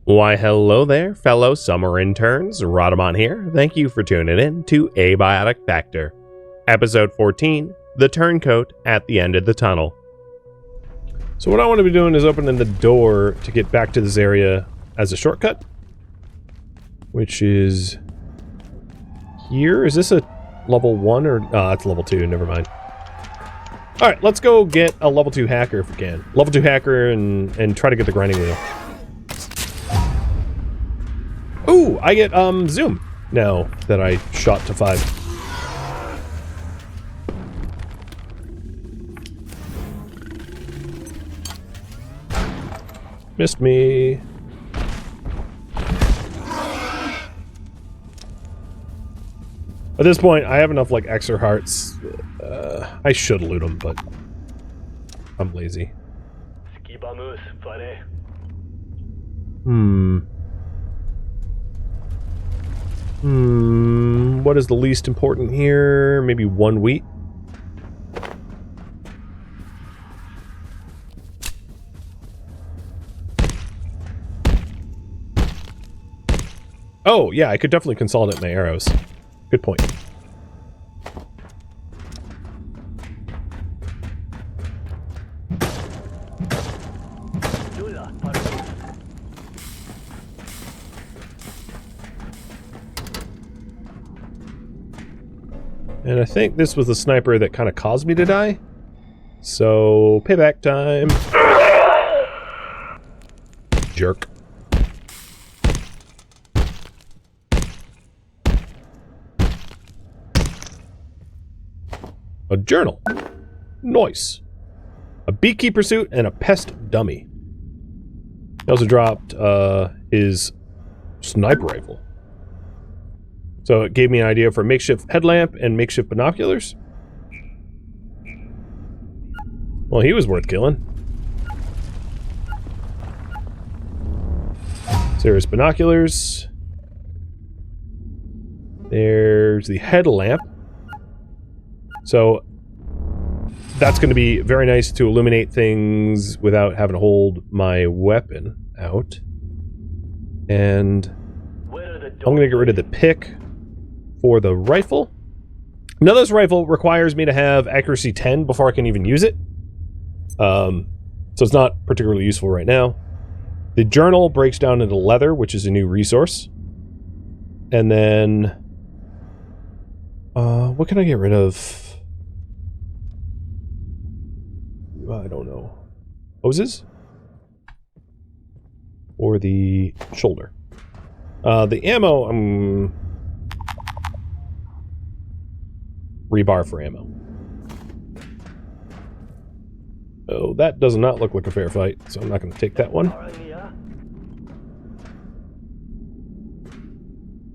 Why, hello there, fellow summer interns. Rhadamant here. Thank you for tuning in to Abiotic Factor. Episode 14, The Turncoat at the End of the Tunnel. So what I want to be doing is opening the door to get back to this area as a shortcut. Which is... here? Is this a level 1 or... it's level 2, never mind. Alright, let's go get a level 2 hacker if we can. Level 2 hacker and try to get the grinding wheel. Ooh, I get, zoom now that I shot to 5. Missed me. At this point, I have enough, like, extra hearts. I should loot them, but I'm lazy. What is the least important here? Maybe 1 wheat? Oh, yeah, I could definitely consolidate my arrows. Good point. And I think this was the sniper that kind of caused me to die. So, payback time. Jerk. A journal. Nice. A beekeeper suit and a pest dummy. He also dropped his sniper rifle. So it gave me an idea for a makeshift headlamp and makeshift binoculars. Well, he was worth killing. So there's binoculars. There's the headlamp. So that's going to be very nice to illuminate things without having to hold my weapon out. And I'm going to get rid of the pick for the rifle. Now this rifle requires me to have accuracy 10 before I can even use it. So it's not particularly useful right now. The journal breaks down into leather, which is a new resource. And then... what can I get rid of? I don't know. Hoses? Or the shoulder. The ammo, rebar for ammo. Oh, that does not look like a fair fight, so I'm not going to take that one.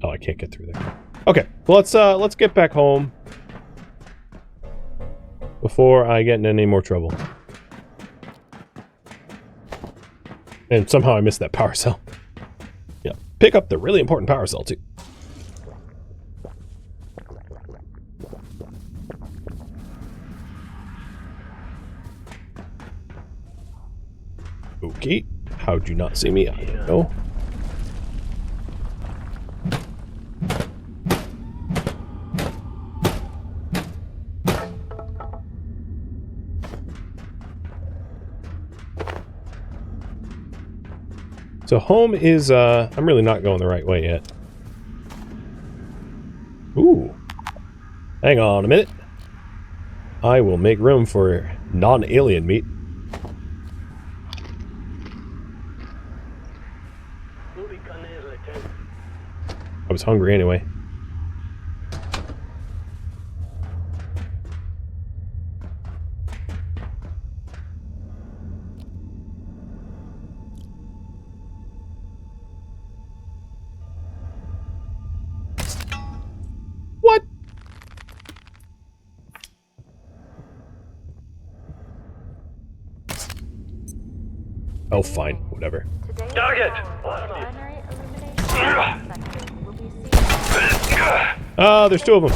Oh, I can't get through there. Okay, well, let's get back home before I get in any more trouble. And somehow I missed that power cell. Yeah, pick up the really important power cell too. Okay, how'd you not see me? I don't know. So home is, I'm really not going the right way yet. Ooh. Hang on a minute. I will make room for non-alien meat. I was hungry anyway. What? Oh, fine. Whatever. Target! There's two of them.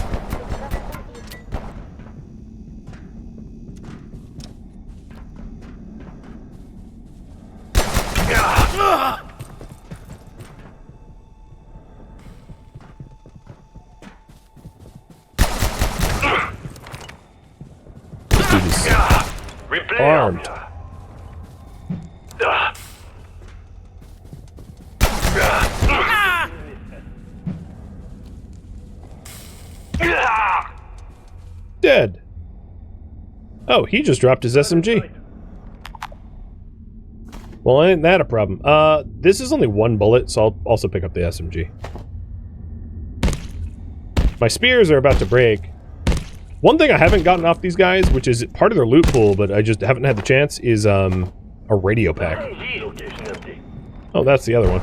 armed. Dead. Oh, he just dropped his SMG. Well, ain't that a problem? This is only one bullet, so I'll also pick up the SMG. My spears are about to break. One thing I haven't gotten off these guys, which is part of their loot pool, but I just haven't had the chance, is a radio pack. Oh, that's the other one.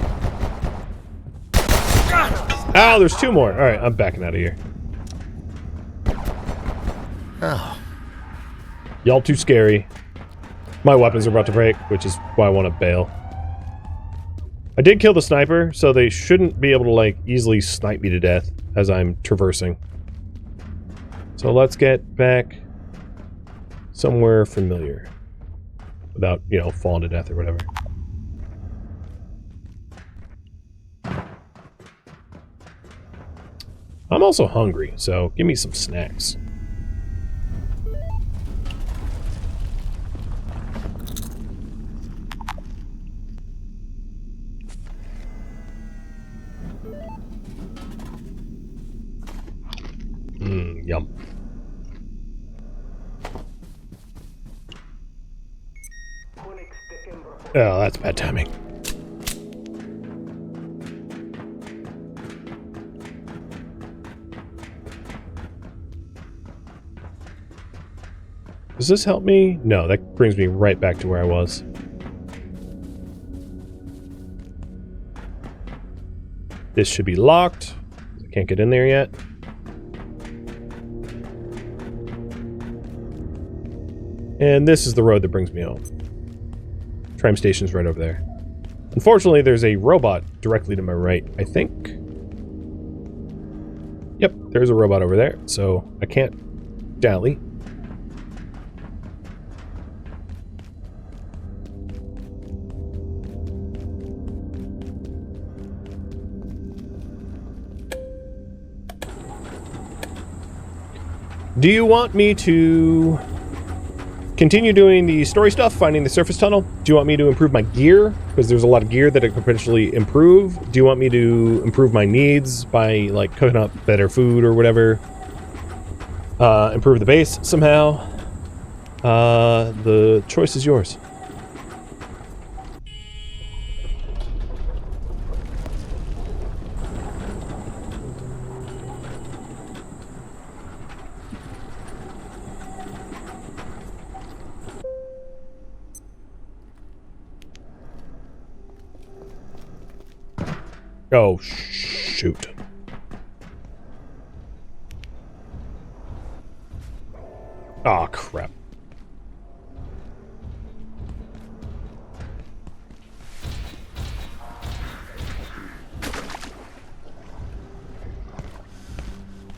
Oh, there's two more. Alright, I'm backing out of here. Oh. Y'all too scary. My weapons are about to break, which is why I want to bail. I did kill the sniper, so they shouldn't be able to, like, easily snipe me to death as I'm traversing. So let's get back somewhere familiar. Without, you know, falling to death or whatever. I'm also hungry, so give me some snacks. Yum. Oh, that's bad timing. Does this help me? No, that brings me right back to where I was. This should be locked. I can't get in there yet. And this is the road that brings me home. Tram station's right over there. Unfortunately, there's a robot directly to my right, I think. Yep, there's a robot over there, so I can't dally. Do you want me to continue doing the story stuff, finding the surface tunnel? Do you want me to improve my gear? Because there's a lot of gear that I could potentially improve. Do you want me to improve my needs by, like, cooking up better food or whatever? Improve the base somehow? The choice is yours. Oh, shoot. Aw, crap.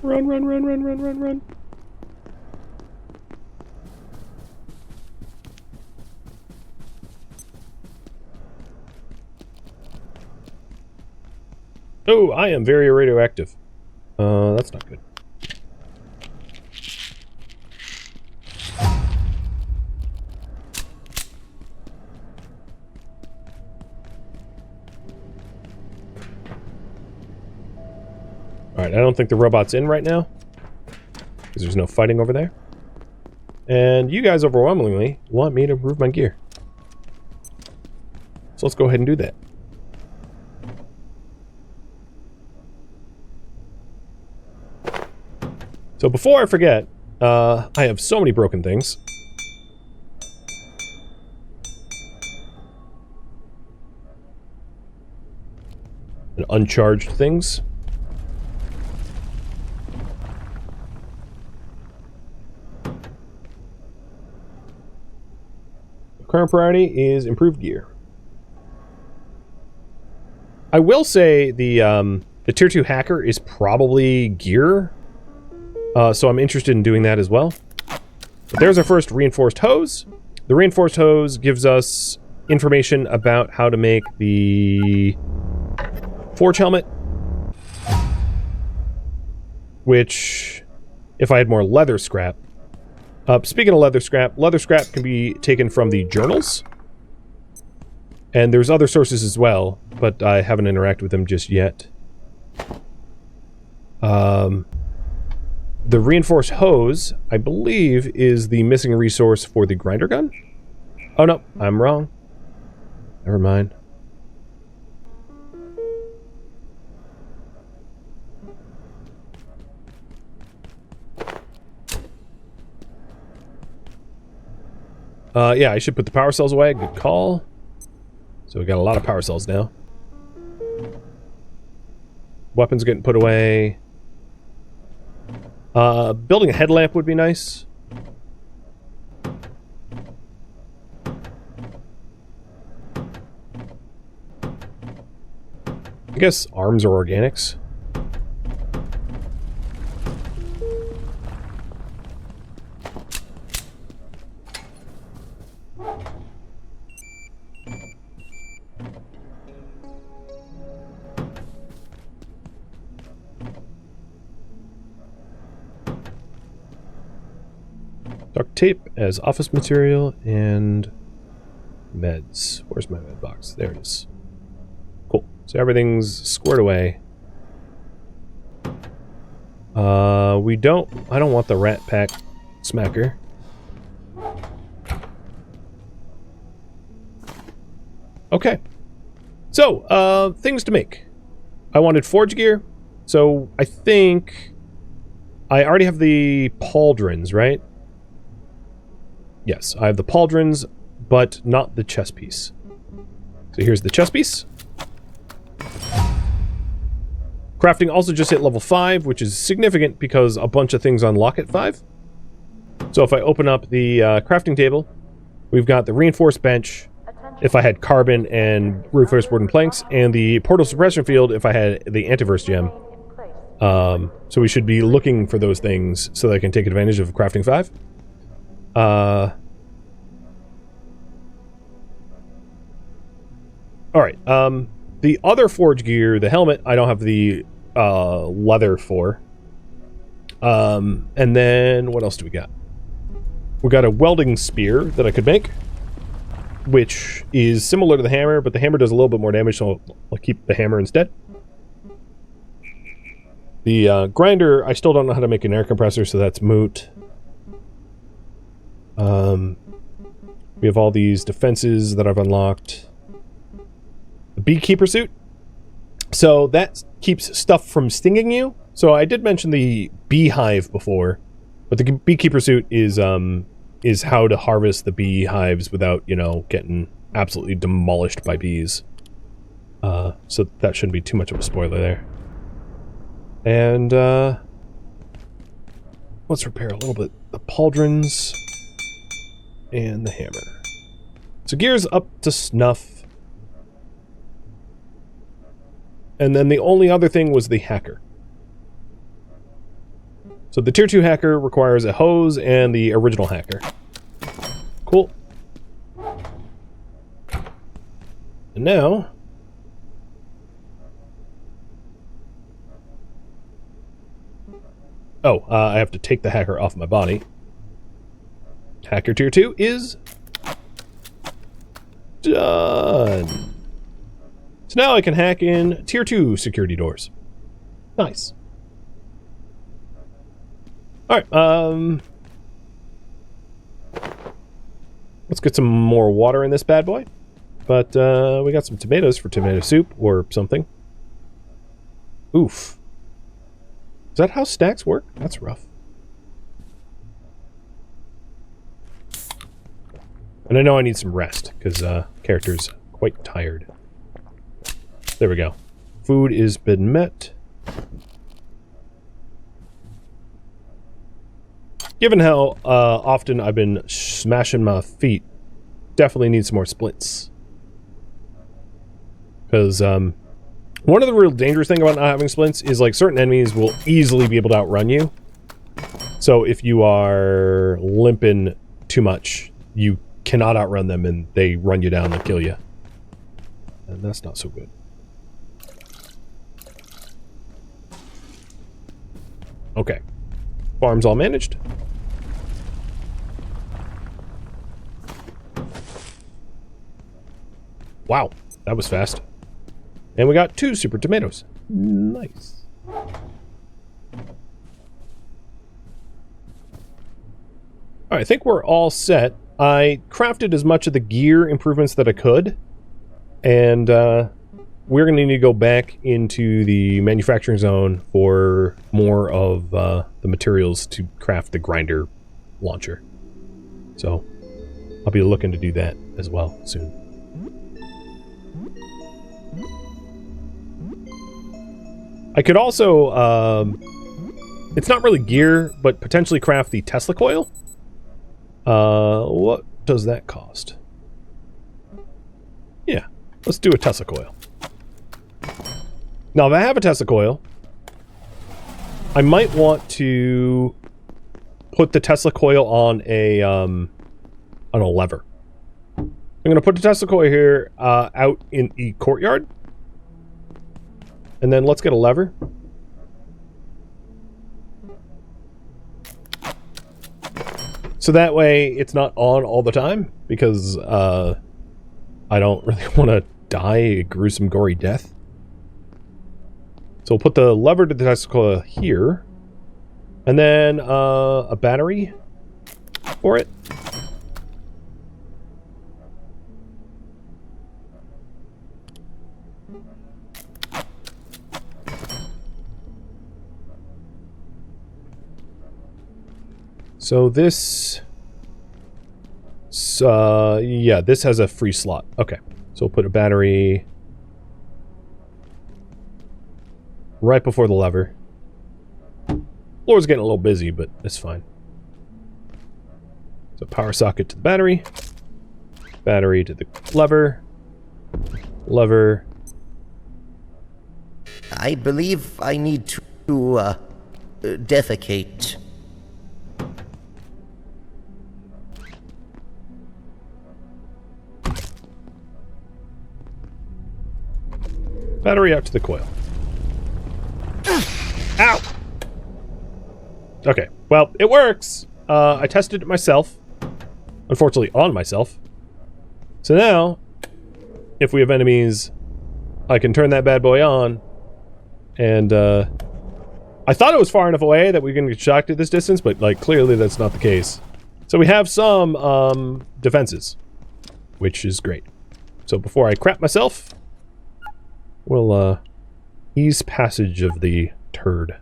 Run, run, run, run, run, run, run. Oh, I am very radioactive. That's not good. Alright, I don't think the robot's in right now. Because there's no fighting over there. And you guys overwhelmingly want me to improve my gear. So let's go ahead and do that. So before I forget, I have so many broken things. And uncharged things. The current priority is improved gear. I will say the Tier 2 hacker is probably gear. So I'm interested in doing that as well. But there's our first reinforced hose. The reinforced hose gives us information about how to make the forge helmet. Which, if I had more leather scrap, Speaking of leather scrap can be taken from the journals. And there's other sources as well, but I haven't interacted with them just yet. The reinforced hose, I believe, is the missing resource for the grinder gun? Oh no, I'm wrong. Never mind. Yeah, I should put the power cells away. Good call. So we got a lot of power cells now. Weapons getting put away. Building a headlamp would be nice. I guess arms are organics. Duct tape as office material and meds. Where's my med box? There it is. Cool. So everything's squared away. I don't want the rat pack smacker. Okay. So, things to make. I wanted forge gear. So, I think I already have the pauldrons, right? Yes, I have the pauldrons, but not the chest piece. So here's the chest piece. Crafting also just hit level 5, which is significant because a bunch of things unlock at 5. So if I open up the crafting table, we've got the reinforced bench, if I had carbon and reinforced wooden planks, and the portal suppression field if I had the antiverse gem. So we should be looking for those things so that I can take advantage of crafting 5. Alright, the other forge gear, the helmet, I don't have the leather for. And then, what else do we got? We got a welding spear that I could make, which is similar to the hammer, but the hammer does a little bit more damage, so I'll keep the hammer instead. The grinder, I still don't know how to make an air compressor, so that's moot. We have all these defenses that I've unlocked. The beekeeper suit. So that keeps stuff from stinging you. So I did mention the beehive before, but the beekeeper suit is how to harvest the beehives without, you know, getting absolutely demolished by bees. So that shouldn't be too much of a spoiler there. And let's repair a little bit the pauldrons and the hammer. So gear's up to snuff. And then the only other thing was the hacker. So the tier 2 hacker requires a hose and the original hacker. Cool. And now... Oh, I have to take the hacker off my body. Hacker tier 2 is... done. So now I can hack in tier 2 security doors. Nice. Alright, let's get some more water in this bad boy. But, we got some tomatoes for tomato soup or something. Oof. Is that how stacks work? That's rough. And I know I need some rest, because, character's quite tired. There we go. Food has been met. Given how often I've been smashing my feet, definitely need some more splints. Because one of the real dangerous things about not having splints is like certain enemies will easily be able to outrun you. So if you are limping too much, you cannot outrun them and they run you down and kill you. And that's not so good. Okay. Farm's all managed. Wow, that was fast. And we got 2 super tomatoes. Nice. Alright, I think we're all set. I crafted as much of the gear improvements that I could. And we're going to need to go back into the manufacturing zone for more of the materials to craft the grinder launcher. So I'll be looking to do that as well soon. I could also, it's not really gear, but potentially craft the Tesla coil. What does that cost? Yeah, let's do a Tesla coil. Now, if I have a Tesla coil, I might want to put the Tesla coil on a lever. I'm going to put the Tesla coil here out in the courtyard. And then let's get a lever. So that way it's not on all the time, because I don't really want to die a gruesome, gory death. So we'll put the lever to the Tesla coil here. And then a battery for it. So this, yeah, this has a free slot. Okay, so we'll put a battery right before the lever. Floor's getting a little busy, but it's fine. So power socket to the battery, battery to the lever, lever. I believe I need to defecate. Battery out to the coil. Ow! Okay, well, it works! I tested it myself. Unfortunately, on myself. So now, if we have enemies, I can turn that bad boy on. And, I thought it was far enough away that we can get shocked at this distance, but, like, clearly that's not the case. So we have some, defenses. Which is great. So before I crap myself, we'll, ease passage of the turd.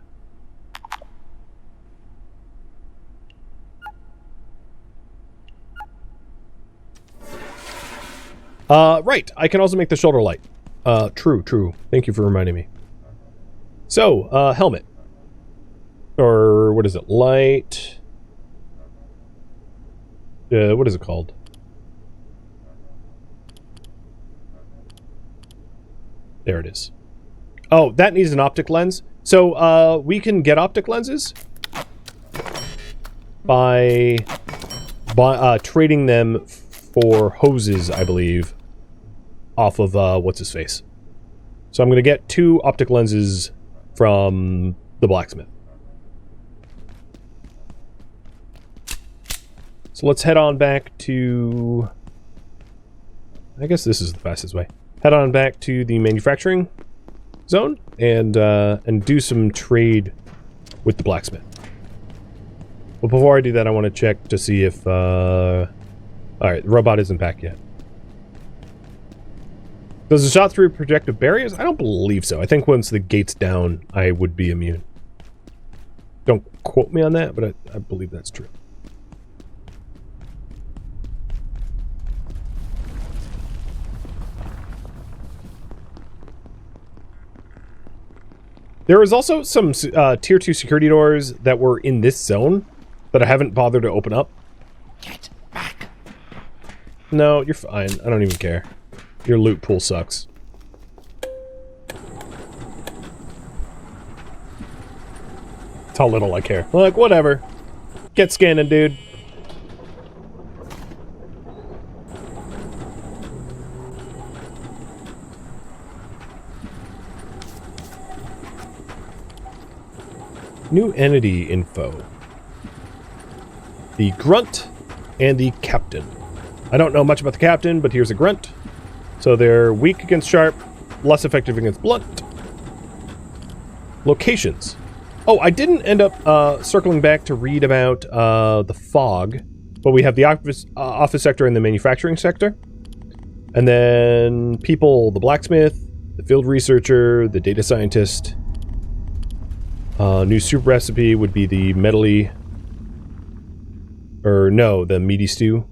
Right, I can also make the shoulder light. True. Thank you for reminding me. So, helmet. Or, what is it? Light. What is it called? There it is. Oh, that needs an optic lens. So, we can get optic lenses by trading them for hoses, I believe, off of, what's-his-face. So I'm going to get 2 optic lenses from the blacksmith. So let's head on back to... I guess this is the fastest way. Head on back to the manufacturing zone and do some trade with the blacksmith. But before I do that, I want to check to see if... Alright, the robot isn't back yet. Does the shot through projective barriers? I don't believe so. I think once the gate's down, I would be immune. Don't quote me on that, but I believe that's true. There is also some tier 2 security doors that were in this zone that I haven't bothered to open up. Get back. No, you're fine. I don't even care. Your loot pool sucks. That's how little I care. Like, whatever. Get scanning, dude. New entity info. The grunt and the captain. I don't know much about the captain, but here's a grunt. So they're weak against sharp, less effective against blunt. Locations. Oh, I didn't end up circling back to read about the fog, but we have the office sector and the manufacturing sector. And then people, the blacksmith, the field researcher, the data scientist. New soup recipe would be the metally... Or no, the meaty stew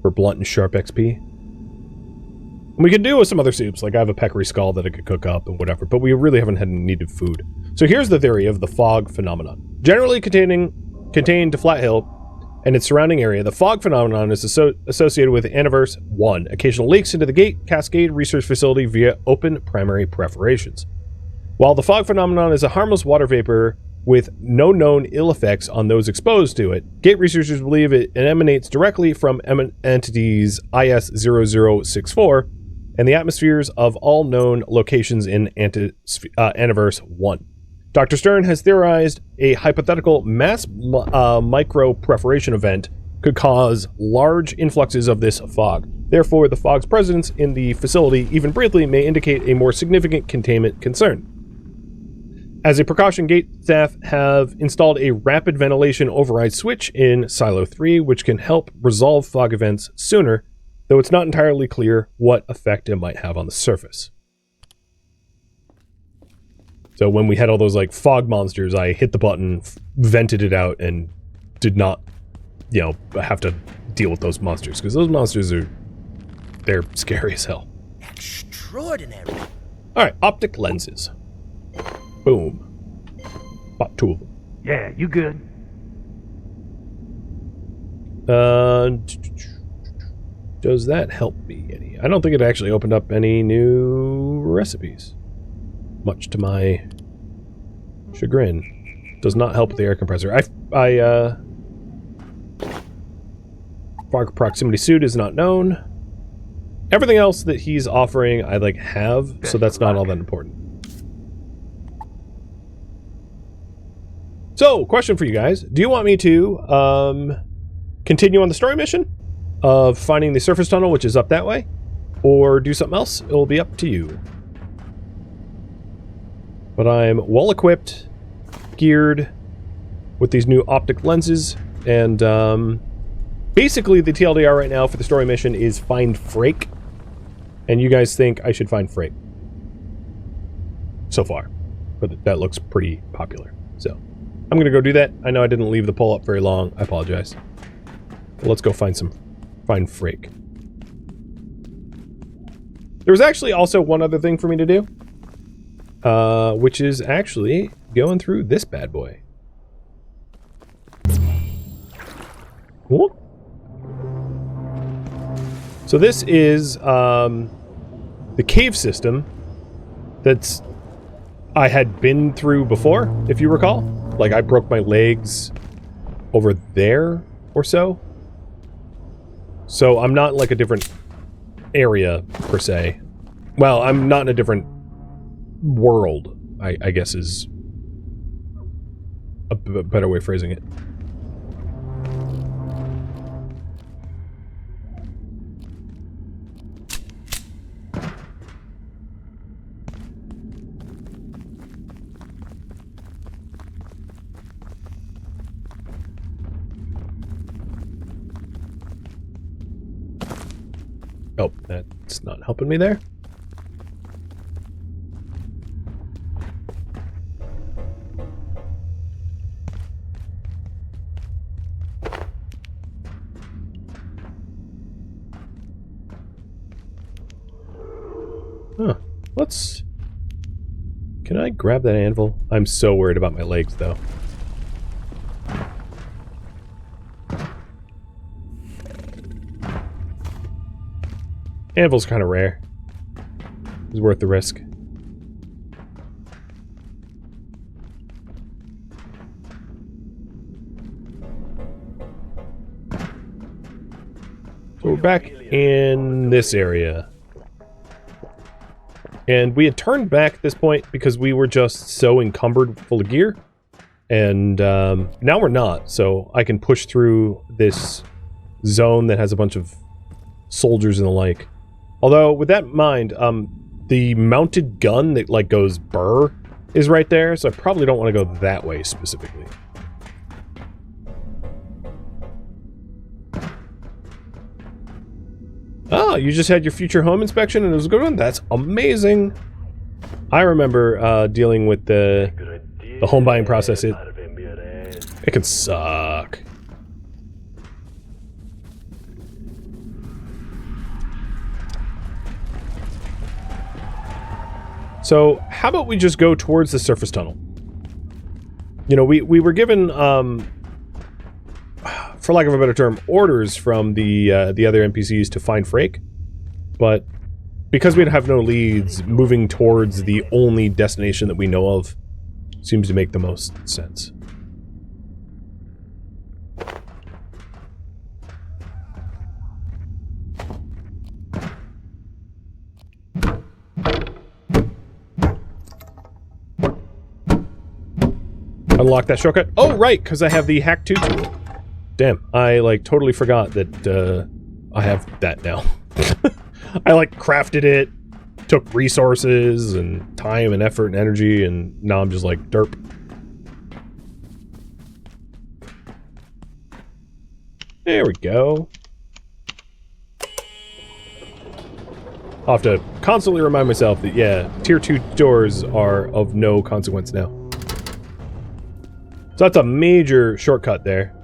for blunt and sharp XP. And we could do with some other soups, like I have a peccary skull that I could cook up and whatever, but we really haven't had needed food. So here's the theory of the fog phenomenon. Generally contained to Flat Hill and its surrounding area, the fog phenomenon is associated with Aniverse 1, occasional leaks into the Gate Cascade research facility via open primary perforations. While the fog phenomenon is a harmless water vapor with no known ill effects on those exposed to it, Gate researchers believe it emanates directly from entities IS-0064 and the atmospheres of all known locations in Aniverse 1. Dr. Stern has theorized a hypothetical mass micro-perforation event could cause large influxes of this fog. Therefore, the fog's presence in the facility, even briefly, may indicate a more significant containment concern. As a precaution, Gate staff have installed a rapid ventilation override switch in Silo 3, which can help resolve fog events sooner, though it's not entirely clear what effect it might have on the surface. So when we had all those like fog monsters, I hit the button, vented it out, and did not, you know, have to deal with those monsters, because those monsters they're scary as hell. Extraordinary. Alright, optic lenses. Boom. Bought 2 of them. Yeah, you good. Does that help me any? I don't think it actually opened up any new recipes. Much to my chagrin. Does not help with the air compressor. Fog proximity suit is not known. Everything else that he's offering I like have, so that's not all that important. So, question for you guys. Do you want me to continue on the story mission of finding the surface tunnel, which is up that way? Or do something else? It will be up to you. But I'm well equipped, geared with these new optic lenses, and basically the TLDR right now for the story mission is find Frak. And you guys think I should find Frak. So far. But that looks pretty popular. So, I'm going to go do that. I know I didn't leave the poll up very long. I apologize. But let's go find Frak. There was actually also one other thing for me to do. Which is actually going through this bad boy. Cool. So this is the cave system that's I had been through before, if you recall. Like I broke my legs over there or so. So I'm not like a different area per se. Well, I'm not in a different world, I guess is a better way of phrasing it. Oh, that's not helping me there. Huh. Can I grab that anvil? I'm so worried about my legs, though. Anvil's kind of rare. It's worth the risk. So we're back in this area. And we had turned back at this point because we were just so encumbered full of gear. And now we're not, so I can push through this zone that has a bunch of soldiers and the like Although, with that in mind, the mounted gun that, like, goes burr is right there, so I probably don't want to go that way specifically. Oh, you just had your future home inspection and it was a good one? That's amazing! I remember dealing with the home buying process. It can suck. So, how about we just go towards the surface tunnel? You know, we were given, for lack of a better term, orders from the other NPCs to find Frak, but because we have no leads, moving towards the only destination that we know of seems to make the most sense. Unlock that shortcut. Oh, right, because I have the Hack 2 tool. Damn, I, like, totally forgot that, I have that now. I, like, crafted it, took resources and time and effort and energy, and now I'm just like, derp. There we go. I'll have to constantly remind myself that, yeah, tier 2 doors are of no consequence now. So that's a major shortcut there.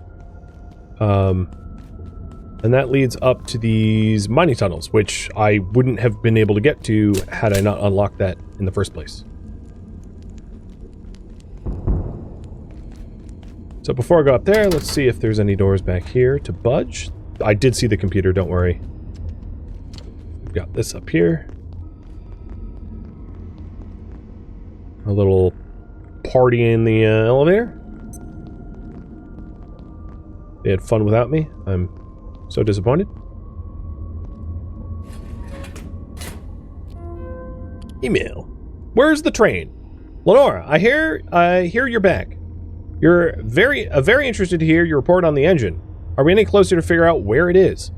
And that leads up to these mining tunnels, which I wouldn't have been able to get to had I not unlocked that in the first place. So before I go up there, let's see if there's any doors back here to budge. I did see the computer, don't worry. We've got this up here. A little party in the elevator. They had fun without me. I'm so disappointed. Email. Where's the train? Lenora, I hear you're back. You're very interested to hear your report on the engine. Are we any closer to figure out where it is?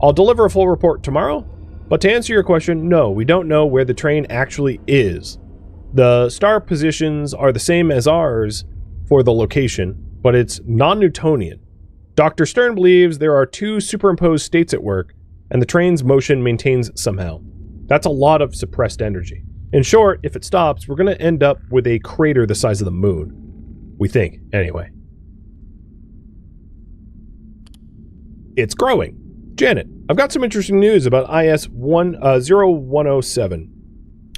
I'll deliver a full report tomorrow, but to answer your question, no, we don't know where the train actually is. The star positions are the same as ours for the location, but it's non-Newtonian. Dr. Stern believes there are two superimposed states at work, and the train's motion maintains somehow. That's a lot of suppressed energy. In short, if it stops, we're going to end up with a crater the size of the moon. We think, anyway. It's growing. Janet, I've got some interesting news about IS-0107.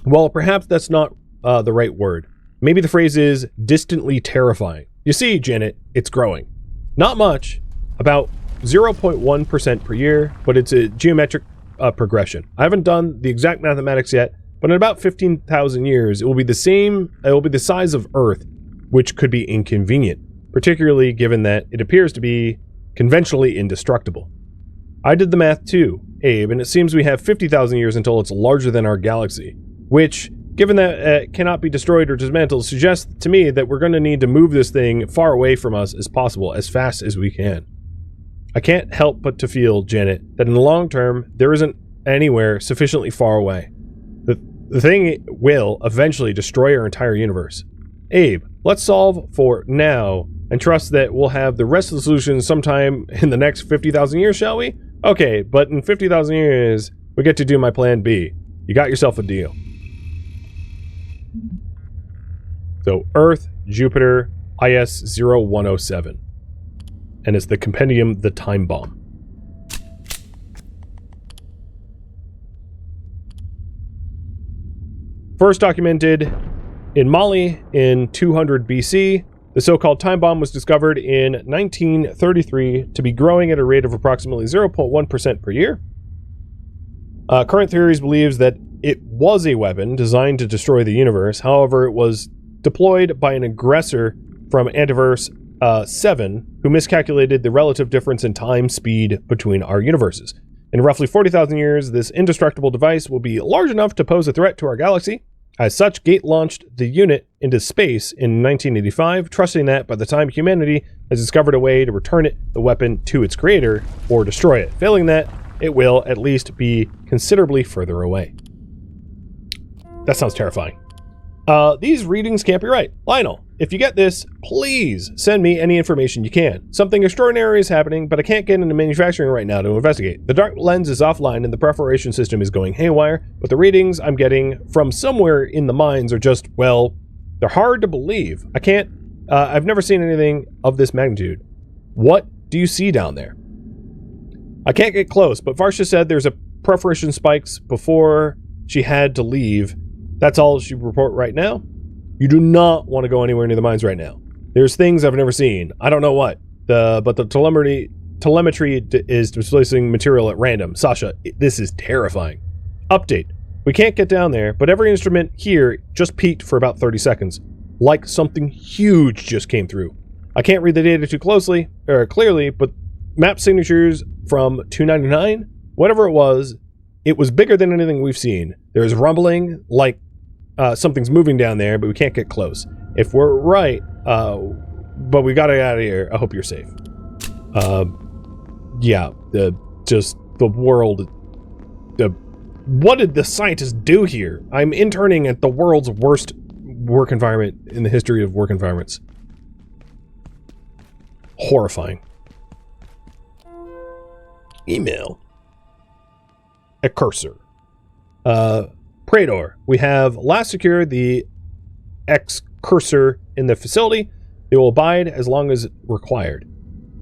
Well, perhaps that's not the right word. Maybe the phrase is distantly terrifying. You see, Janet, it's growing. Not much, about 0.1% per year, but it's a geometric progression. I haven't done the exact mathematics yet, but in about 15,000 years, it will be the size of Earth, which could be inconvenient, particularly given that it appears to be conventionally indestructible. I did the math too, Abe, and it seems we have 50,000 years until it's larger than our galaxy, which, given that it cannot be destroyed or dismantled, suggests to me that we're going to need to move this thing far away from us as possible, as fast as we can. I can't help but to feel, Janet, that in the long term, there isn't anywhere sufficiently far away. The thing will eventually destroy our entire universe. Abe, let's solve for now and trust that we'll have the rest of the solution sometime in the next 50,000 years, shall we? Okay, but in 50,000 years, we get to do my plan B. You got yourself a deal. So, Earth, Jupiter, IS-0107. And it's the compendium, the Time Bomb. First documented in Mali in 200 BC, the so-called time bomb was discovered in 1933 to be growing at a rate of approximately 0.1% per year. Current theories believes that it was a weapon designed to destroy the universe. However, it was deployed by an aggressor from Antiverse 7, who miscalculated the relative difference in time speed between our universes. In roughly 40,000 years, this indestructible device will be large enough to pose a threat to our galaxy. As such, Gate launched the unit into space in 1985, trusting that by the time humanity has discovered a way to return the weapon to its creator or destroy it. Failing that, it will at least be considerably further away. That sounds terrifying. These readings can't be right. Lionel, if you get this, please send me any information you can. Something extraordinary is happening, but I can't get into manufacturing right now to investigate. The dark lens is offline and the perforation system is going haywire, but the readings I'm getting from somewhere in the mines are just, well, they're hard to believe. I've never seen anything of this magnitude. What do you see down there? I can't get close, but Varsha said there's a perforation spikes before she had to leave. That's all she report right now. You do not want to go anywhere near the mines right now. There's things I've never seen. I don't know what. But the telemetry is displacing material at random. Sasha, this is terrifying. Update. We can't get down there, but every instrument here just peaked for about 30 seconds. Like something huge just came through. I can't read the data too clearly, but map signatures from 299, whatever it was bigger than anything we've seen. There's rumbling, like something's moving down there, but we can't get close. If we're right, but we gotta get out of here. I hope you're safe. Yeah, the world. What did the scientists do here? I'm interning at the world's worst work environment in the history of work environments. Horrifying. Email. A cursor. Praetor, we have last secured the X-cursor in the facility. It will abide as long as required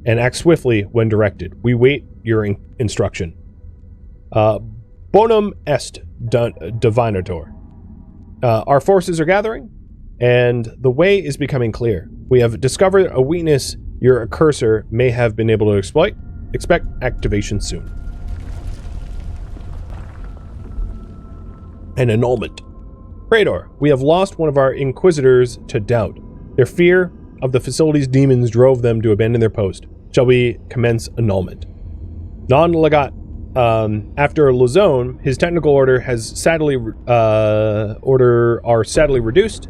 and act swiftly when directed. We wait your instruction. Bonum est divinator. Our forces are gathering, and the way is becoming clear. We have discovered a weakness your cursor may have been able to exploit. Expect activation soon. An annulment. Praetor, we have lost one of our inquisitors to doubt. Their fear of the facility's demons drove them to abandon their post. Shall we commence annulment? Non-legat. After Luzone, his technical order has sadly reduced.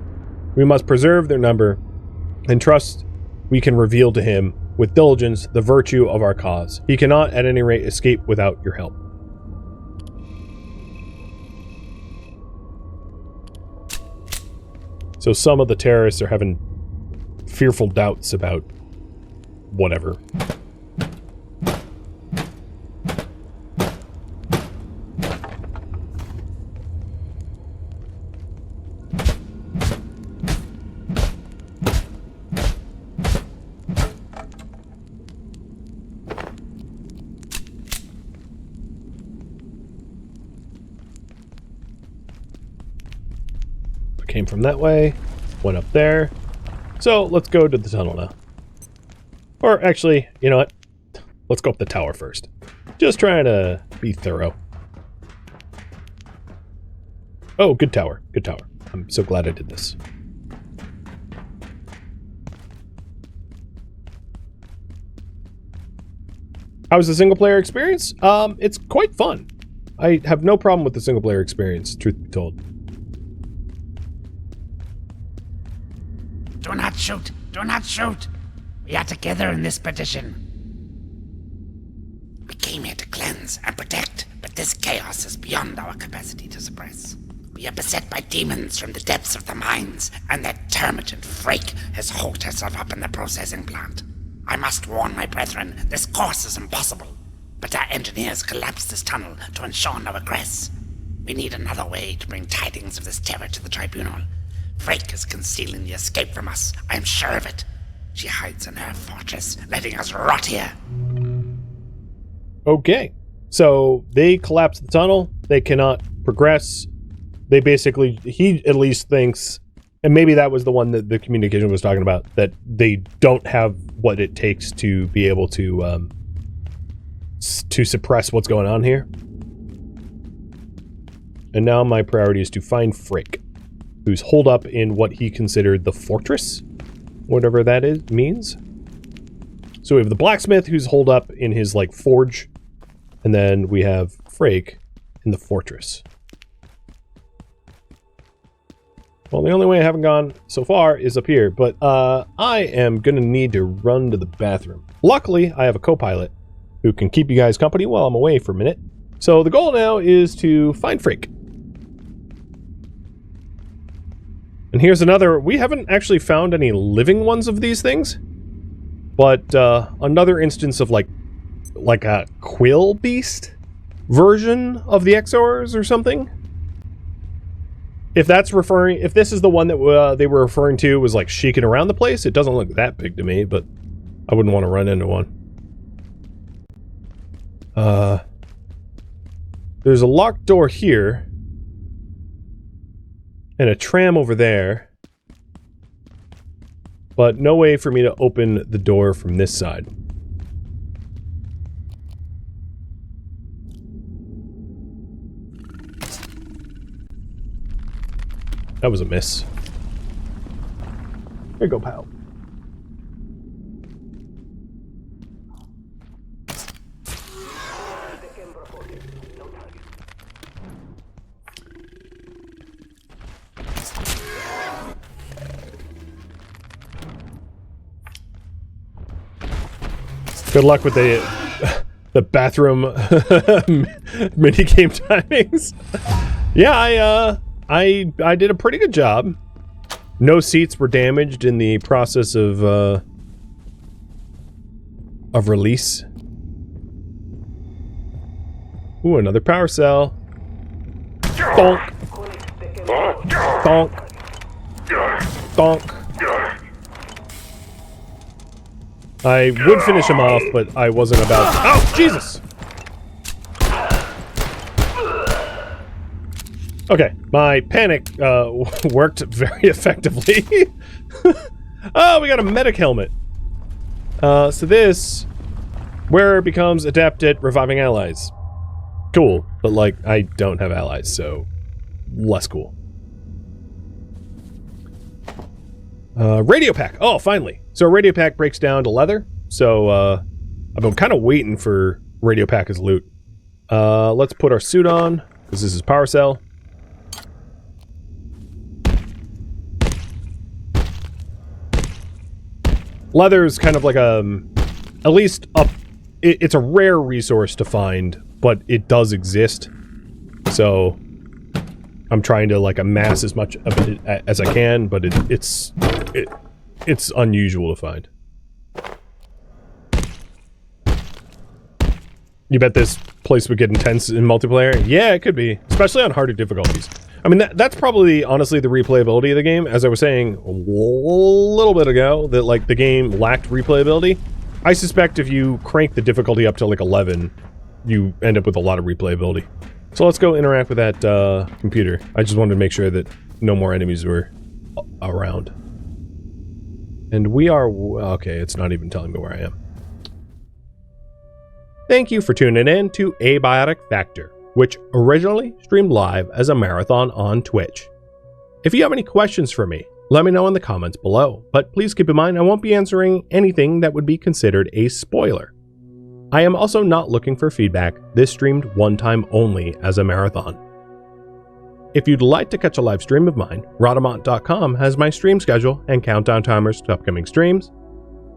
We must preserve their number and trust we can reveal to him with diligence the virtue of our cause. He cannot at any rate escape without your help. So some of the terrorists are having fearful doubts about whatever. Came from that way, went up there. So let's go to the tunnel now. Or actually, you know what? Let's go up the tower first. Just trying to be thorough. Oh, good tower. Good tower. I'm so glad I did this. How was the single player experience? It's quite fun. I have no problem with the single player experience, truth be told. Do not shoot! Do not shoot! We are together in this petition. We came here to cleanse and protect, but this chaos is beyond our capacity to suppress. We are beset by demons from the depths of the mines, and that termagant Frak has holed herself up in the processing plant. I must warn my brethren, this course is impossible, but our engineers collapsed this tunnel to ensure no egress. We need another way to bring tidings of this terror to the tribunal. Frak is concealing the escape from us. I am sure of it. She hides in her fortress, letting us rot here. Okay. So they collapse the tunnel. They cannot progress. They basically, he at least thinks, and maybe that was the one that the communication was talking about, that they don't have what it takes to be able to suppress what's going on here. And now my priority is to find Frak, who's holed up in what he considered the fortress, whatever that means. So we have the blacksmith who's holed up in his like forge, and then we have Frak in the fortress. Well, the only way I haven't gone so far is up here, but I am gonna need to run to the bathroom. Luckily, I have a co-pilot who can keep you guys company while I'm away for a minute. So the goal now is to find Frak. And here's another, we haven't actually found any living ones of these things, but another instance of like a quill beast version of the Exors or something. If that's referring, if this is the one that they were referring to was like shaking around the place, it doesn't look that big to me, but I wouldn't want to run into one. There's a locked door here. And a tram over there. But no way for me to open the door from this side. That was a miss. Here you go, pal. Good luck with the bathroom minigame timings. Yeah, I did a pretty good job. No seats were damaged in the process of release. Ooh, another power cell. Donk. Donk. Donk. I would finish him off, but I wasn't about to. Oh, Jesus! Okay, my panic worked very effectively. Oh, we got a medic helmet. So this, where it becomes adept at reviving allies. Cool, but like, I don't have allies, so less cool. Radio pack. Oh, finally. So a radio pack breaks down to leather. So I've been kind of waiting for radio pack as loot. Let's put our suit on, because this is power cell. Leather is kind of like at least it's a rare resource to find, but it does exist. So I'm trying to like amass as much of it as I can, but it's unusual to find. You bet this place would get intense in multiplayer? Yeah, it could be, especially on harder difficulties. I mean, that's probably honestly the replayability of the game. As I was saying a little bit ago, that like the game lacked replayability. I suspect if you crank the difficulty up to like 11, you end up with a lot of replayability. So let's go interact with that computer. I just wanted to make sure that no more enemies were around. And we are... okay, it's not even telling me where I am. Thank you for tuning in to Abiotic Factor, which originally streamed live as a marathon on Twitch. If you have any questions for me, let me know in the comments below, but please keep in mind I won't be answering anything that would be considered a spoiler. I am also not looking for feedback. This streamed one time only as a marathon. If you'd like to catch a live stream of mine, Rhadamant.com has my stream schedule and countdown timers to upcoming streams.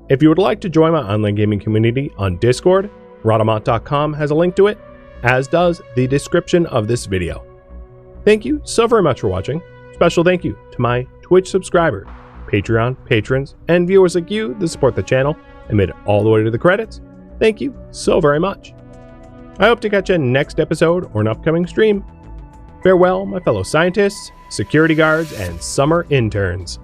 If you would like to join my online gaming community on Discord, Rhadamant.com has a link to it, as does the description of this video. Thank you so very much for watching. Special thank you to my Twitch subscriber, Patreon patrons, and viewers like you that support the channel and made it all the way to the credits. Thank you so very much. I hope to catch you next episode or an upcoming stream. Farewell, my fellow scientists, security guards, and summer interns.